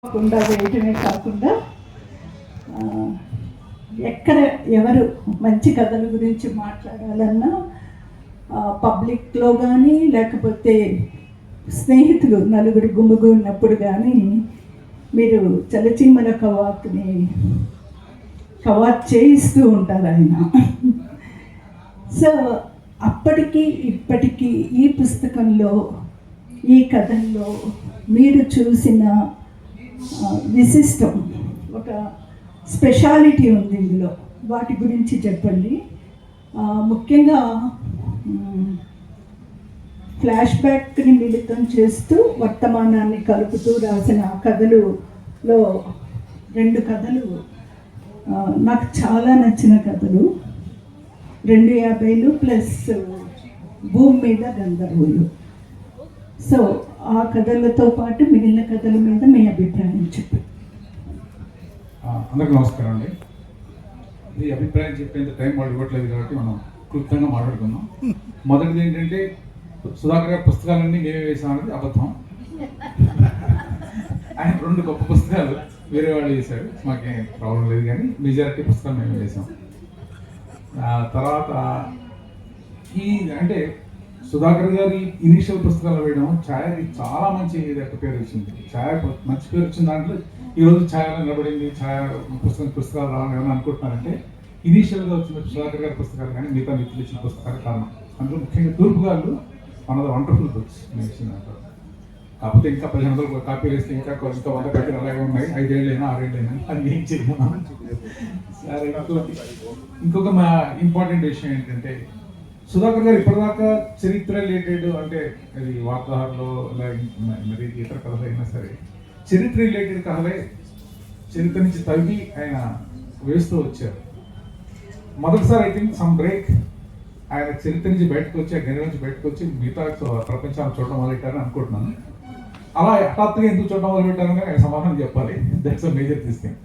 కాకుండా వేయటమే కాకుండా ఎక్కడ ఎవరు మంచి కథల గురించి మాట్లాడాలన్నా పబ్లిక్లో కానీ లేకపోతే స్నేహితులు నలుగురు గుమ్ముగు ఉన్నప్పుడు కానీ మీరు చలచీమల కవాత్ చేయిస్తూ ఉంటారు ఆయన. సో అప్పటికి ఇప్పటికీ ఈ పుస్తకంలో ఈ కథల్లో మీరు చూసిన విశిష్టం ఒక స్పెషాలిటీ ఉంది ఇందులో, వాటి గురించి చెప్పండి. ముఖ్యంగా ఫ్లాష్ బ్యాక్ని మిళితం చేస్తూ వర్తమానాన్ని కలుపుతూ రాసిన కథలులో 2 కథలు నాకు చాలా నచ్చిన కథలు. 250 ప్లస్ భూమి మీద గంధర్వులు. సో ఆ కథలతో పాటు మిగిలిన కథల మీద మీ అభిప్రాయం చెప్పండి. అందరికీ నమస్కారం అండి. ఈ అభిప్రాయం చెప్పేంత టైం వాళ్ళు ఇవ్వట్లేదు కాబట్టి మనం క్లుప్తంగా మాట్లాడుకుందాం. మొదటిది ఏంటంటే, సుధాకర్ గారి పుస్తకాలన్నీ మేమే వేసామన్నది అబద్ధం. ఆయన 2 గొప్ప పుస్తకాలు వేరే వాళ్ళు వేశారు, మాకేం ప్రాబ్లం లేదు, కానీ మెజారిటీ పుస్తకాలు మేమే వేసాం. తర్వాత అంటే సుధాకర్ గారి ఇనిషియల్ పుస్తకాలు వేయడం ఛాయకి చాలా మంచి పేరు వచ్చింది. ఛాయ మంచి పేరు వచ్చిన దాంట్లో ఈరోజు ఛాయలో నిలబడింది. ఛాయ పుస్తకాలు రావాలని అనుకుంటున్నారంటే ఇనీషియల్గా వచ్చిన సుధాకర్ గారి పుస్తకాలు కానీ మిగతా మిత్రులు ఇచ్చిన పుస్తకాలు కారణం. అందులో ముఖ్యంగా తూర్పుగాళ్ళు మనది వండర్ఫుల్ బుక్స్ నేను ఇచ్చిన దాంట్లో. కాకపోతే ఇంకా 1500 కాపీలు వేస్తే ఇంకా 100 కాపీలు అలాగే ఉన్నాయి. 5 ఏళ్ళైనా 6 ఏళ్ళైనా అది ఏం చేయమన్నాను. సరే, ఇంకొక మా ఇంపార్టెంట్ విషయం ఏంటంటే, సుధాకర్ గారు ఇప్పటిదాకా చరిత్ర రిలేటెడ్, అంటే అది వార్తాహారంలో మరి ఇతర కథలు అయినా సరే చరిత్ర రిలేటెడ్ కథలే చరిత్ర నుంచి తవ్వి ఆయన వేస్తూ వచ్చారు. మొదటిసారి ఐ థింక్ సమ్ బ్రేక్ ఆయన చరిత్ర నుంచి బయటకు వచ్చి, ఆ గని నుంచి బయటకు వచ్చి మిగతా ప్రపంచాన్ని చూడడం మొదలెట్టారని అనుకుంటున్నాను. అలా హఠాత్తుగా ఎందుకు చూడడం మొదలుపెట్టారని ఆయన సమాధానం చెప్పాలి. That's a major thing.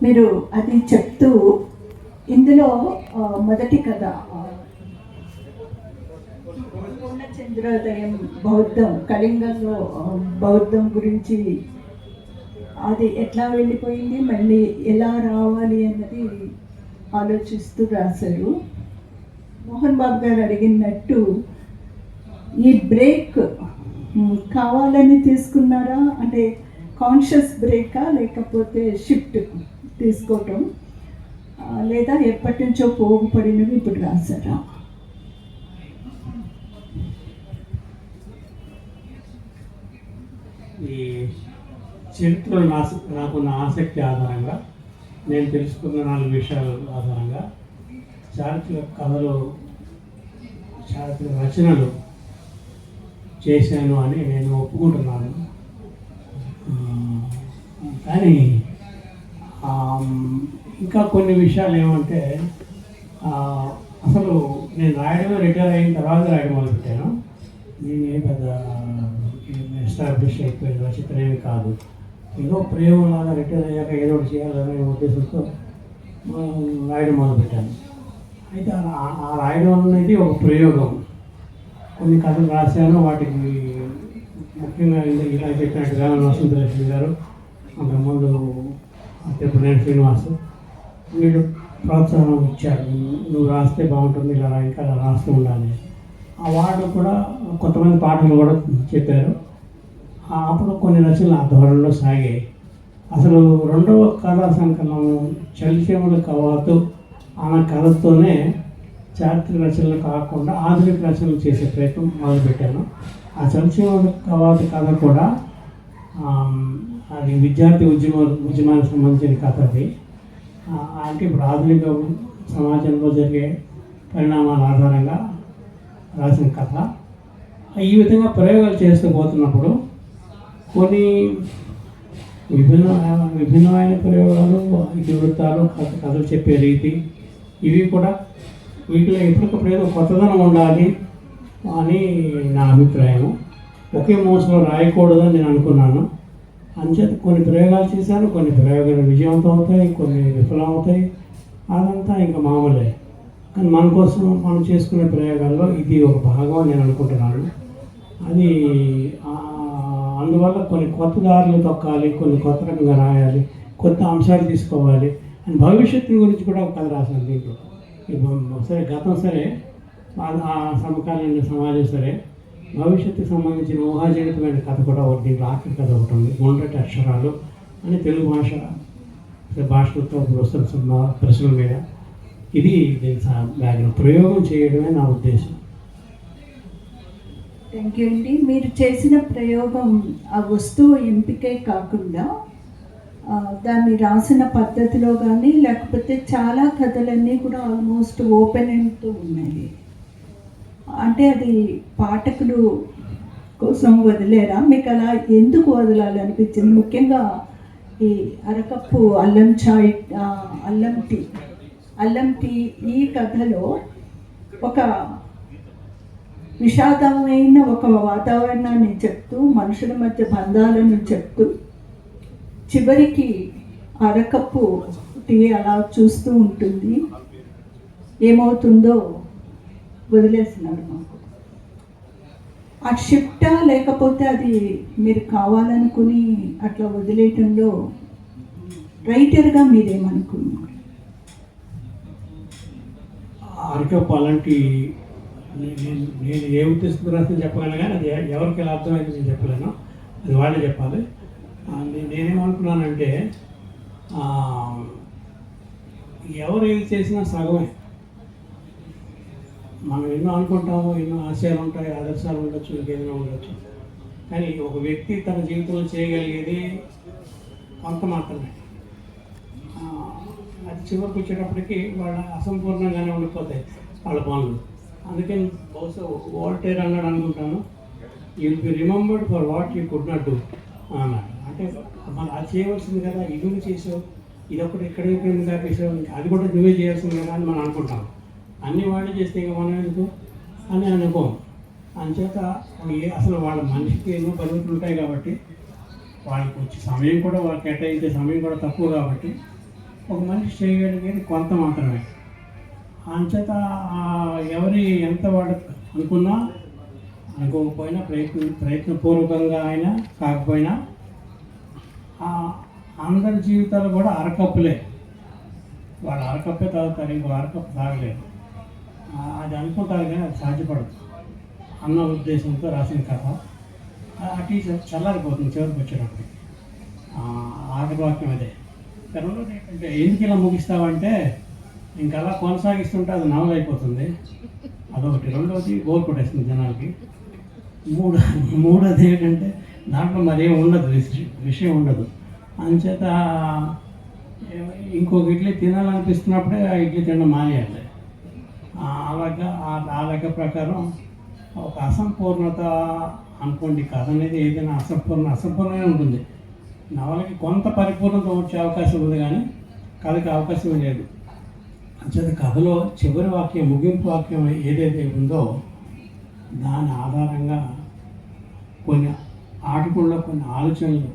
మీరు అది చెప్తూ ఇందులో మొదటి కథ చంద్రోదయం బౌద్ధం, కళింగంలో బౌద్ధం గురించి, అది ఎట్లా వెళ్ళిపోయింది, మళ్ళీ ఎలా రావాలి అన్నది ఆలోచిస్తూ రాశారు. మోహన్ బాబు గారు అడిగినట్టు ఈ బ్రేక్ కావాలని తీసుకున్నారా, అంటే కాన్షియస్ బ్రేకా లేకపోతే షిఫ్ట్ తీసుకోవటం, లేదా ఎప్పటి నుంచో పోగుపడినవి ఇప్పుడు రాశారా? ఈ చరిత్రలో నాకున్న ఆసక్తి ఆధారంగా, నేను తెలుసుకున్న 4 విషయాల ఆధారంగా చారిత్రక కథలు, చారిత్రక రచనలు చేశాను అని నేను ఒప్పుకుంటున్నాను. కానీ ఇంకా కొన్ని విషయాలు ఏమంటే, అసలు నేను రాయడమే రిటైర్ అయిన తర్వాత రాయడం మొదలుపెట్టాను. నేను ఏ పెద్ద ఎస్టాబ్లిష్ అయిపోయిన రచయితనేమి కాదు. ఏదో ప్రేమలాగా రిటైర్ అయ్యాక ఏదో ఒకటి చేయాలనే ఉద్దేశంతో రాయడం మొదలుపెట్టాను. అయితే ఆ రాయడం అనేది ఒక ప్రయోగం. కొన్ని కథలు రాశాను, వాటికి ముఖ్యంగా ఇలా చెప్పినట్టుగా వసంతలక్ష్మి గారు, అంతకుముందు తిరుపతి శ్రీనివాస్ వీళ్ళు ప్రోత్సాహం ఇచ్చారు. నువ్వు రాస్తే బాగుంటుంది, ఇలా ఇంకా అలా రాస్తూ ఉండాలి. ఆ వాళ్ళు కూడా కొంతమంది పాటలు కూడా చెప్పారు. అప్పుడు కొన్ని రచనలు ఆ ధోరణిలో సాగాయి. అసలు 2వ కథా సంకలనం చలిచేముల కవాతు ఆమె కథతోనే చారిత్రక రచనలు కాకుండా ఆధునిక రచనలు చేసే ప్రయత్నం మొదలుపెట్టాను. ఆ చలిచేముల కవాతు కథ కూడా అది విద్యార్థి ఉద్యమానికి సంబంధించిన కథ. అది అంటే ఇప్పుడు ఆధునిక సమాజంలో జరిగే పరిణామాల ఆధారంగా రాసిన కథ. ఈ విధంగా ప్రయోగాలు చేస్తూ పోతున్నప్పుడు కొన్ని విభిన్నమైన ప్రయోగాలు, ఇతివృత్తాలు, కథలు చెప్పే రీతి, ఇవి కూడా వీటిలో ఎప్పటికప్పుడు ఏదో కొత్తదనం ఉండాలి అని నా అభిప్రాయం. ఒకే మోసలో రాయకూడదని నేను అనుకున్నాను. అంచేత కొన్ని ప్రయోగాలు చేశాను. కొన్ని ప్రయోగాలు విజయవంతం అవుతాయి, కొన్ని విఫలం అవుతాయి. అదంతా ఇంకా మామూలే. కానీ మన కోసం మనం చేసుకునే ప్రయోగాల్లో ఇది ఒక భాగం నేను అనుకుంటున్నాను. అది అందువల్ల కొన్ని కొత్త దారులు తొక్కాలి, కొన్ని కొత్త రకంగా రాయాలి, కొత్త అంశాలు తీసుకోవాలి అని భవిష్యత్తు గురించి కూడా ఒక కథ రాశాను దీంట్లో. సరే గతం సరే, ఆ సమకాలీన సమాజం సరే, భవిష్యత్తుకు సంబంధించిన ఊహాజనితమైన కథ కూడా ఒకటి, దీంట్లో ఆఖరి కథ ఒకటి ఉంది. గుండ్రటి అక్షరాలు అని తెలుగు భాషలతో వస్తున్న ప్రశ్నల మీద. ఇది దీని ప్రయోగం చేయడమే నా ఉద్దేశం. థ్యాంక్ యూ అండి. మీరు చేసిన ప్రయోగం ఆ వస్తువు ఎంపికే కాకుండా దాన్ని రాసిన పద్ధతిలో కానీ, లేకపోతే చాలా కథలన్నీ కూడా ఆల్మోస్ట్ ఓపెన్ ఎండ్తో ఉన్నాయి. అంటే అది పాఠకుడు కోసం వదిలేరా, మీకు అలా ఎందుకు వదలాలి అనిపించింది? ముఖ్యంగా ఈ అరకప్పు అల్లం టీ ఈ కథలో ఒక విషాదమైన ఒక వాతావరణాన్ని చెప్తూ, మనుషుల మధ్య బంధాలను చెప్తూ, చివరికి అరకప్పు టీ అలా చూస్తూ ఉంటుంది, ఏమవుతుందో వదిలేసినాడు మాకు. ఆ షిఫ్టా లేకపోతే అది మీరు కావాలనుకుని అట్లా వదిలేయటంలో రైటర్గా మీరేమనుకున్నారు? అరకప్పు అలాంటి నేను ఏ ఉద్దేశంతో రాస్తే చెప్పగలను, కానీ అది ఎవరికి ఎలా అర్థమైంది నేను చెప్పలేను, అది వాళ్ళే చెప్పాలి. నేనేమనుకున్నానంటే ఎవరు ఏది చేసినా సగమే. మనం ఎన్నో అనుకుంటాము, ఎన్నో ఆశయాలు ఉంటాయి, ఆదర్శాలు ఉండొచ్చు, ఇంకేదైనా ఉండొచ్చు, కానీ ఒక వ్యక్తి తన జీవితంలో చేయగలిగేది కొంత మాత్రమే. అది చివరికి వచ్చేటప్పటికి వాళ్ళ అసంపూర్ణంగానే ఉండిపోతాయి వాళ్ళ పనులు. అందుకని బహుశా వోల్టేర్ అన్నాడు అనుకుంటాను, you will be remembered for what you could not do అన్నాడు. అంటే మనం అది చేయవలసింది కదా, ఇది చేసావు, ఇది ఒకటి ఇక్కడ కాపేసావు, అది కూడా నువ్వే చేయాల్సింది కదా అని మనం అనుకుంటాం. అన్ని వాళ్ళు చేస్తే ఇంకా మనం ఎందుకు అని అనుకోం. అందుచేత అసలు వాళ్ళ మనిషికి ఎన్నో పరిమితులు ఉంటాయి కాబట్టి, వాళ్ళకి వచ్చే సమయం కూడా, వాళ్ళు కేటాయించే సమయం కూడా తక్కువ కాబట్టి, ఒక మనిషి చేయగలిగేది కొంత మాత్రమే. అంచేత ఎవరి ఎంత వాడు అనుకున్నా అనుకోకపోయినా ప్రయత్నపూర్వకంగా అయినా కాకపోయినా అందరి జీవితాలు కూడా అరకప్పులే. వాళ్ళు అరకప్పే తాగుతారు, ఇంకో అరకప్పు తాగలేదు. అది అనుకుంటారు కానీ అది సాధ్యపడదు అన్న ఉద్దేశంతో రాసిన కథ. ఆ టీచర్ చల్లారిపోతుంది చివరికి వచ్చేటప్పుడు. ఆఖరి వాక్యం అదే. తర్వాత ఏంటంటే ఎందుకు ఇలా ముగిస్తావంటే, ఇంకా అలా కొనసాగిస్తుంటే అది నవల అయిపోతుంది, అదొకటి. రెండవది బోర్ కొట్టేస్తుంది జనాలకి. మూడోది ఏంటంటే దాంట్లో మరేం ఉండదు, విషయం ఉండదు. అంచేత ఇంకొక ఇడ్లీ తినాలనిపిస్తున్నప్పుడే ఆ ఇడ్లీ తినడం మానేయాలి. అలాగా ఆ లెక్క ప్రకారం ఒక అసంపూర్ణత అనుకోండి. కథ అనేది ఏదైనా అసంపూర్ణమే ఉంటుంది. నవలకి కొంత పరిపూర్ణత వచ్చే అవకాశం ఉంది, కానీ కథకి అవకాశం లేదు. అంచేత కథలో చివరి వాక్యం, ముగింపు వాక్యం ఏదైతే ఉందో దాని ఆధారంగా కొన్ని ఆటకుల్లో కొన్ని ఆలోచనలు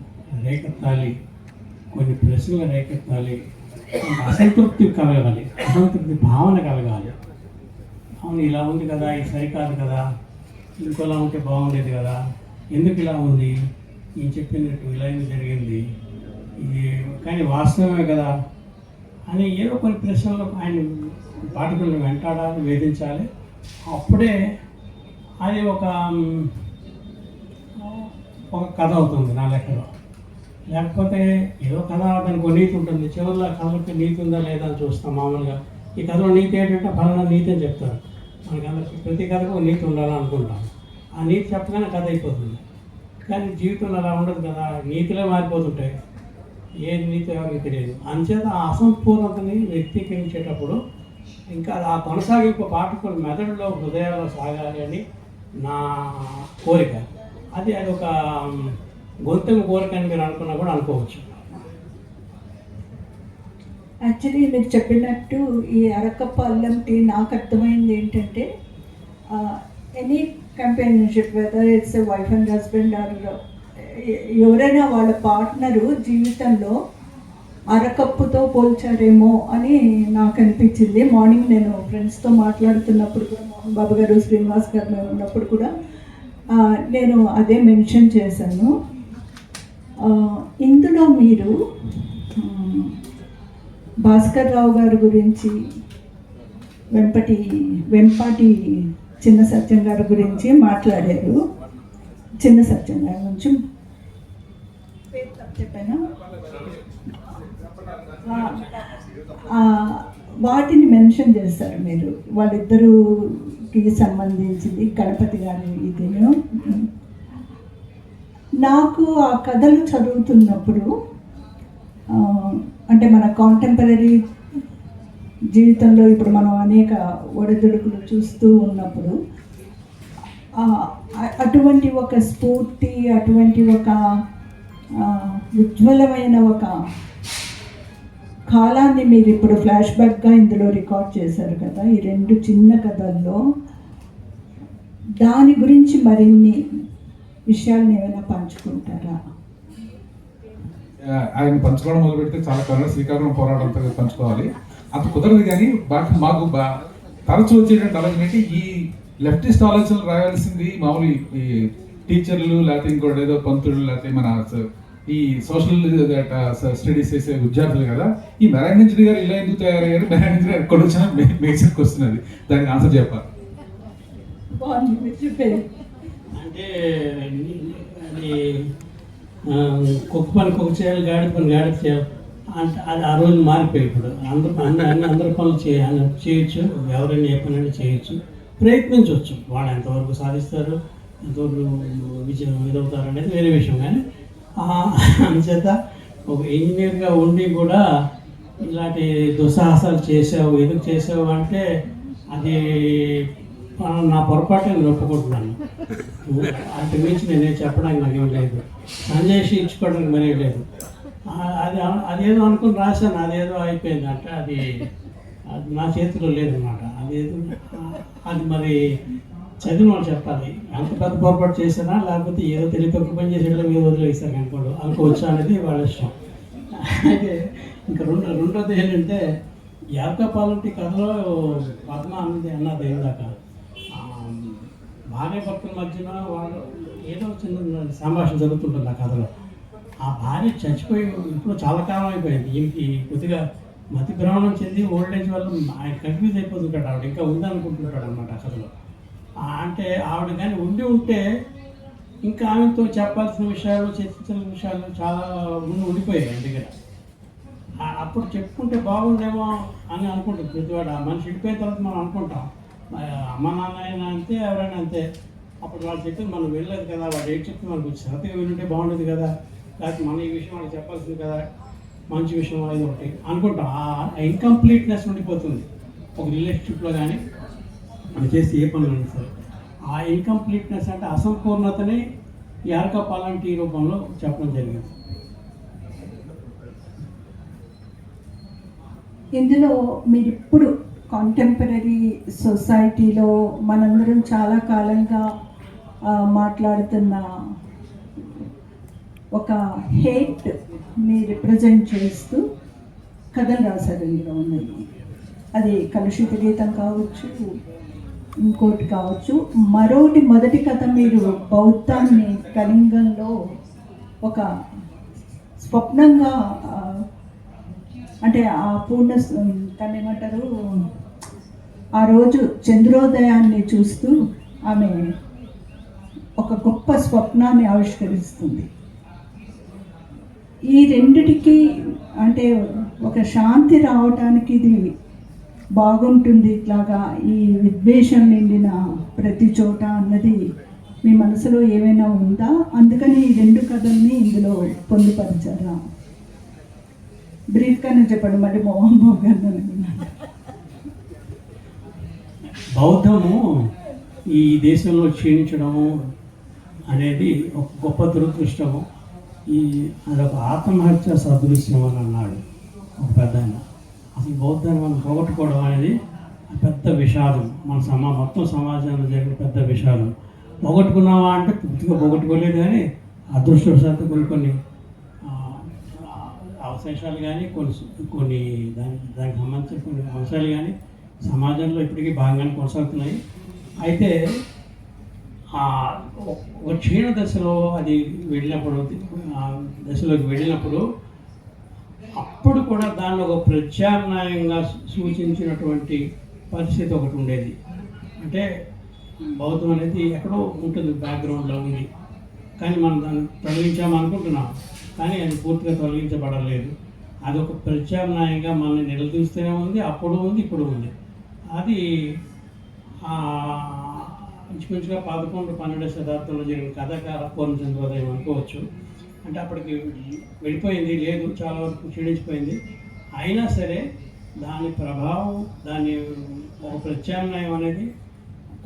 రేకెత్తాలి, కొన్ని ప్రశ్నలు రేకెత్తాలి, అసంతృప్తి కలగాలి, అసంతృప్తి భావన కలగాలి. అవును ఇలా ఉంది కదా, ఇది సరికాదు కదా, ఇంకోలా ఉంటే బాగుండేది కదా, ఎందుకు ఇలా ఉంది, నేను చెప్పినట్టు ఇలా ఎందుకు జరిగింది, ఇది కానీ వాస్తవమే కదా అని ఏదో కొన్ని ప్రశ్నలు ఆయన పాఠకులను వెంటాడాలి, వేధించాలి. అప్పుడే అది ఒక కథ అవుతుంది నా లెక్కలో. లేకపోతే ఏదో కథ దానికి నీతి ఉంటుంది, చివరిలో కథలకి నీతి ఉందా లేదా అని చూస్తాం. మామూలుగా ఈ కథలో నీతి ఏంటంటే ఫలానా నీతి అని చెప్తారు. మనకి అందరికి ప్రతి కథకు నీతి ఉండాలని అనుకుంటాం. ఆ నీతి చెప్పగానే కథ అయిపోతుంది. కానీ జీవితంలో అలా ఉండదు కదా, నీతిలో మారిపోతుంటాయి. ఏ నీతి ఎవరికి తెలియదు. అంచేత ఆ అసంపూర్ణతని వ్యక్తీకరించేటప్పుడు ఇంకా ఆ కొనసాగింపు పాఠకుల మెదడులో, హృదయాల్లో సాగాలి అని నా కోరిక. అది ఒక గొంతెమ్మ కోరిక అని మీరు అనుకున్నా కూడా అనుకోవచ్చు. యాక్చువల్లీ మీరు చెప్పినట్టు ఈ అరకప్పు అల్లం టీ నాకు అర్థమైంది ఏంటంటే, any companionship whether it's wife and husband or ఎవరైనా వాళ్ళ పార్ట్నరు జీవితంలో అరకప్పుతో పోల్చారేమో అని నాకు అనిపించింది. మార్నింగ్ నేను ఫ్రెండ్స్తో మాట్లాడుతున్నప్పుడు కూడా, మోహన్ బాబు గారు, శ్రీనివాస్ గారు మేము ఉన్నప్పుడు కూడా నేను అదే మెన్షన్ చేశాను. ఇందులో మీరు భాస్కర్ రావు గారి గురించి, వెంపాటి చిన్న సత్యం గారి గురించి మాట్లాడారు. చిన్న సత్యం గారి గురించి పేరు తప్పు చెప్పానా? వాటిని మెన్షన్ చేస్తారు మీరు, వాళ్ళిద్దరికి సంబంధించింది గణపతి గారి ఇదేను. నాకు ఆ కథలు చదువుతున్నప్పుడు అంటే మన కాంటెంపరీ జీవితంలో ఇప్పుడు మనం అనేక ఒడిదుడుకులు చూస్తూ ఉన్నప్పుడు అటువంటి ఒక స్ఫూర్తి, అటువంటి ఒక ఉజ్వలమైన ఒక కాలాన్ని మీరు ఇప్పుడు ఫ్లాష్ బ్యాక్గా ఇందులో రికార్డ్ చేశారు కదా, ఈ 2 చిన్న కథల్లో. దాని గురించి మరిన్ని విషయాలను ఏమైనా పంచుకుంటారా? ఆయన పంచుకోవడం మొదలు పెడితే చాలా కరోనా శ్రీకాకుళం పోరాటంతో పంచుకోవాలి, అంత కుదరదు. కానీ మాకు తరచూ వచ్చేటువంటి ఆలోచన ఈ లెఫ్టిస్ట్ ఆలోచనలు రాయాల్సింది మామూలు ఈ టీచర్లు, లేకపోతే ఇంకోటి ఏదో పంతులు, లేకపోతే మన ఈ సోషల్ స్టడీస్ చేసే విద్యార్థులు కదా. ఈ మెరైన్ ఇంజనీర్ గారు ఇలా ఎందుకు తయారయ్యారు, మెరైన్ ఇంజనీర్ ఎక్కడ వచ్చినా మేజర్కి వస్తున్నది, దానికి ఆన్సర్ చెప్పాలి. అంటే అది కుక్క పని కుక్క చేయాలి, గాడి పని గాడి చేయాలి అంటే అది ఆ రోజు మారిపోయి ఇప్పుడు అందరి పనులు చేయొచ్చు, ఎవరైనా ఏ పని అయినా చేయొచ్చు, ప్రయత్నించవచ్చు. వాళ్ళు ఎంతవరకు సాధిస్తారు, ఎంతవరకు ఇదవుతారు అనేది వేరే విషయం. కానీ అంచేత ఒక ఇంజనీర్గా ఉండి కూడా ఇలాంటి దుస్సాహసాలు చేసావు, ఎందుకు చేసావు అంటే అది నా పొరపాటు నేను ఒప్పుకుంటున్నాను. అంతకు మించి నేనేం చెప్పడానికి నాకేం లేదు, సంజయ్ ఇచ్చుకోవడానికి మరీ లేదు. అదేదో అనుకుని రాశాను, అదేదో అయిపోయింది అంటే అది నా చేతిలో లేదన్నమాట. అది మరి చదివిన వాళ్ళు చెప్పాలి, అంత పెద్ద పొరపాటు చేసినా లేకపోతే ఏదో తెలియక పని చేసేటప్పుడు మీద వదిలేస్తారు అనుకోవచ్చు అనేది వాళ్ళ ఇష్టం. అయితే ఇంకా రెండోది ఏంటంటే యార్కపాలంటి కథలో పద్మ అన్నది ఇందాక భార్య భర్తల మధ్యన వాళ్ళు ఏదో చిన్న సంభాషణ జరుగుతుంటుంది ఆ కథలో. ఆ భార్య చచ్చిపోయి ఇప్పుడు చాలా కాలం అయిపోయింది, ఈయనకి కొద్దిగా మతి భ్రమణం చెంది ఓల్డ్ ఏజ్ వల్ల ఆయన కన్ఫ్యూజ్ అయిపోతుంటాడు, ఆవిడ ఇంకా ఉందనుకుంటుంటాడు అనమాట ఆ కథలో. అంటే ఆవిడ కానీ ఉంటే ఇంకా ఆమెతో చెప్పాల్సిన విషయాలు, చర్చించిన విషయాలు చాలా ఉండిపోయాయి ఆయన దగ్గర. అప్పుడు చెప్పుకుంటే బాగుండేమో అని అనుకుంటుంది ప్రతివాడు. ఆ మనిషి వెళ్ళిపోయిన తర్వాత మనం అనుకుంటాం, అమ్మ నాన్న అయినా అంతే, ఎవరైనా అంతే. అప్పుడు వాళ్ళు చెప్పింది మనం వెళ్ళలేదు కదా, వాడు ఏం చెప్తే మనకు శ్రద్ధగా వినుంటే బాగుండేది కదా, లేకపోతే మన ఈ విషయం వాళ్ళకి చెప్పాల్సింది కదా, మంచి విషయం అనేది ఒకటి అనుకుంటాం. ఆ ఇన్కంప్లీట్నెస్ ఉండిపోతుంది ఒక రిలేషన్షిప్లో కానీ మనం చేస్తే ఏ పనులు అయినా సరే. ఆ ఇన్కంప్లీట్నెస్ అంటే అసంపూర్ణతని యార్కపాలంటి రూపంలో చెప్పడం జరిగింది. ఇందులో మీరు ఇప్పుడు కాంటెంపరీ సొసైటీలో మనందరం చాలా కాలంగా మాట్లాడుతున్న ఒక హేట్ ని రిప్రజెంట్ చేస్తూ కథలు రాశారు ఇందులో ఉన్నాయి. అది కలుషిత గీతం కావచ్చు, ఇంకోటి కావచ్చు. మొదటి కథ మీరు బౌద్ధాన్ని కళింగంలో ఒక స్వప్నంగా అంటే ఆ దాన్ని ఏమంటారు, ఆ రోజు చంద్రోదయాన్ని చూస్తూ ఆమె ఒక గొప్ప స్వప్నాన్ని ఆవిష్కరిస్తుంది. ఈ రెండిటికి అంటే ఒక శాంతి రావటానికి ఇది బాగుంటుంది, ఇట్లాగా ఈ విద్వేషం నిండిన ప్రతి చోట అన్నది మీ మనసులో ఏమైనా ఉందా? అందుకని ఈ 2 కథల్ని ఇందులో పొందుపరిచారా? బ్రీఫ్గానే చెప్పండి, మళ్ళీ మోహన్ బాబు గారు. బౌద్ధము ఈ దేశంలో క్షీణించడము అనేది ఒక గొప్ప దురదృష్టము. అదొక ఆత్మహత్య సదృశ్యం అని అన్నాడు ఒక పెద్ద ఆయన. అసలు బౌద్ధాన్ని మనం పోగొట్టుకోవడం అనేది పెద్ద విషాదం, మన మొత్తం సమాజంలో జరిగిన పెద్ద విషాదం. పోగొట్టుకున్నావా అంటే పూర్తిగా పోగొట్టుకోలేదు, కానీ అదృష్టవశాత్తు కొన్ని అవశేషాలు కానీ కొన్ని దానికి సంబంధించిన కొన్ని అంశాలు కానీ సమాజంలో ఇప్పటికీ భాగంగానే కొనసాగుతున్నాయి. అయితే ఒక క్షీణ దశలో అది వెళ్ళినప్పుడు, ఆ దశలోకి వెళ్ళినప్పుడు అప్పుడు కూడా దాన్ని ఒక ప్రత్యామ్నాయంగా సూచించినటువంటి పరిస్థితి ఒకటి ఉండేది. అంటే బౌద్ధం అనేది ఎక్కడో ఉంటుంది, బ్యాక్గ్రౌండ్లో ఉంది, కానీ మనం దాన్ని తొలగించామనుకుంటున్నాం, కానీ అది పూర్తిగా తొలగించబడలేదు. అది ఒక ప్రత్యామ్నాయంగా మనల్ని నిలదీస్తూనే ఉంది, అప్పుడు ఉంది, ఇప్పుడు ఉంది. అది ఇంచుమించుగా 11-12 శతాబ్దంలో జరిగిన కథకార పూర్ణచంద్రోదయం అనుకోవచ్చు. అంటే అప్పటికి వెళ్ళిపోయింది, లేదు, చాలా వరకు క్షీణించిపోయింది. అయినా సరే దాని ప్రభావం, దాని ఒక ప్రత్యామ్నాయం అనేది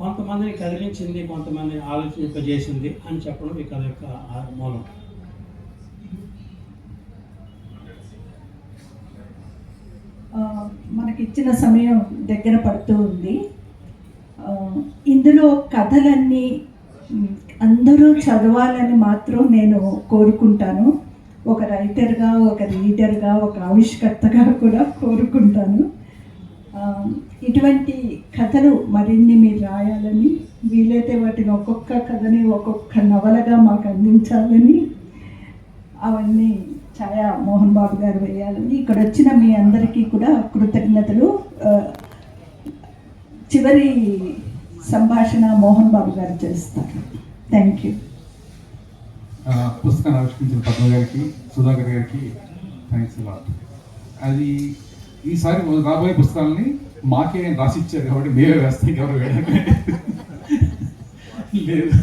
కొంతమందిని కదిలించింది, కొంతమందిని ఆలోచింపజేసింది అని చెప్పడం ఈ కథ యొక్క మూలం. మనకిచ్చిన సమయం దగ్గర పడుతూ ఉంది. ఇందులో కథలన్నీ అందరూ చదవాలని మాత్రం నేను కోరుకుంటాను. ఒక రైటర్గా, ఒక రీడర్గా, ఒక ఆవిష్కర్తగా కూడా కోరుకుంటాను. ఇటువంటి కథలు మరిన్ని మీరు రాయాలని, వీలైతే వాటిని ఒక్కొక్క కథని ఒక్కొక్క నవలగా మాకు అందించాలని, అవన్నీ ఛాయా మోహన్ బాబు గారు వేయాలని, ఇక్కడ వచ్చిన మీ అందరికీ కూడా కృతజ్ఞతలు. చివరి సంభాషణ మోహన్ బాబు గారు చేస్తారు. Thank you. పుస్తకాన్ని ఆవిష్కరించిన పద్మ గారికి, సుధాకర్ గారికి థ్యాంక్స్ లాట్. అది ఈసారి రాబోయే పుస్తకాలని మాకే రాసిచ్చారు కాబట్టి మేమే వేస్తాం, ఎవరు వేయడానికి లేదు.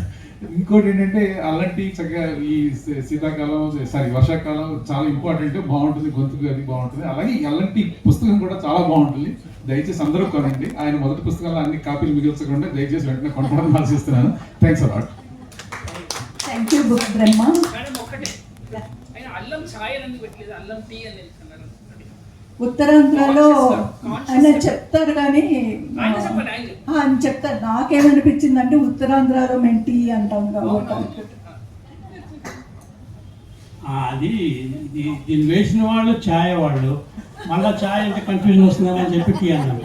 ఇంకోటి ఏంటంటే అలాంటి చక్కగా ఈ శీతాకాలం, వర్షాకాలం చాలా ఇంపార్టెంట్, బాగుంటుంది, గొంతుకు అది బాగుంటుంది. అలాగే అలాంటి పుస్తకం కూడా చాలా బాగుంటుంది. దయచేసి అందరూ కొనండి. ఆయన మొదటి పుస్తకాల్లో అన్ని కాపీలు మిగిల్చకుండా దయచేసి వెంటనే కొనడానికి ఆశిస్తున్నాను. Thanks a lot. Thank you book Brahma. ఉత్తరాంధ్రలో ఆయన చెప్తారు, కానీ ఆయన చెప్తారు. నాకేమనిపించింది అంటే ఉత్తరాంధ్రలో మేము టీ అంటాం కాబట్టి అది దీన్ని వేసిన వాళ్ళు ఛాయ్ వాళ్ళు, మళ్ళీ ఛాయ్ అంటే కన్ఫ్యూజన్ వస్తుందని చెప్పి టీ అన్నారు.